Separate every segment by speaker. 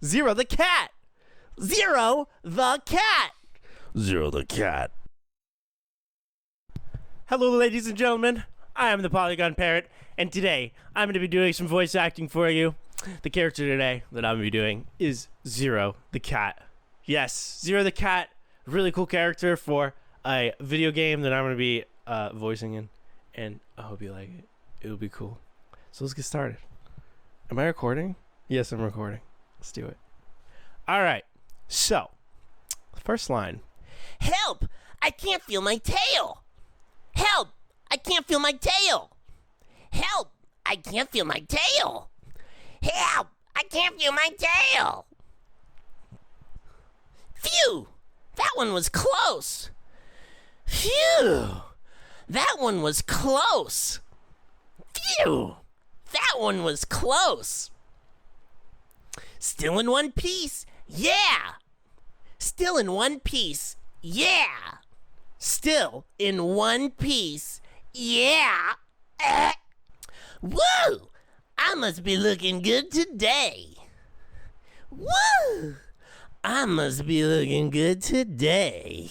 Speaker 1: Zero the cat. Zero the cat.
Speaker 2: Zero the cat.
Speaker 1: Hello, ladies and gentlemen. I am the PolygonParrot, and today I'm going to be doing some voice acting for you. The character today that I'm going to be doing is Zero the cat. Yes, Zero the cat. Really cool character for a video game that I'm going to be voicing in, and I hope you like it. It'll be cool. So let's get started. Am I recording? Yes, I'm recording. Let's do it. All right. So, first line.
Speaker 3: Help! I can't feel my tail! Help! I can't feel my tail! Help! I can't feel my tail! Help! I can't feel my tail! Phew! That one was close! Phew! That one was close! Phew! That one was close! Still in one piece? Yeah! Still in one piece? Yeah! Still in one piece? Yeah! Woo! I must be looking good today. Woo! I must be looking good today.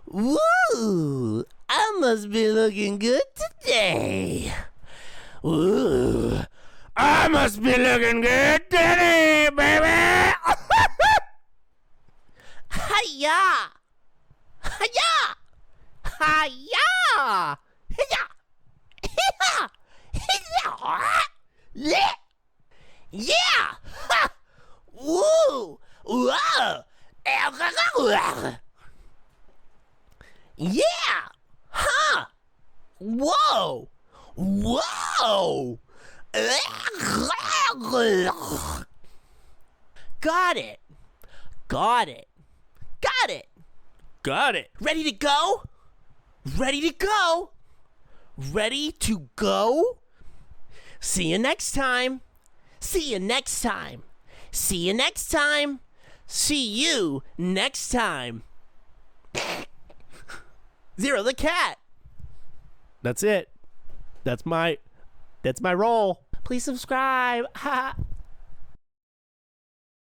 Speaker 3: Woo! I must be looking good today. Woo!
Speaker 2: I must be looking good today, baby.
Speaker 3: Hiya! Hiya! Hiya! Hiya! Hiya! Hiya! Yeah! Yeah! Ha! Woo! Whoa! Yeah! Huh! Whoa! Whoa! Got it! Got it! Got it!
Speaker 1: Got it.
Speaker 3: Ready to go? Ready to go? Ready to go? See you next time. See you next time. See you next time. See you next time.
Speaker 1: Zero the cat. That's it. That's my role.
Speaker 3: Please subscribe. Ha.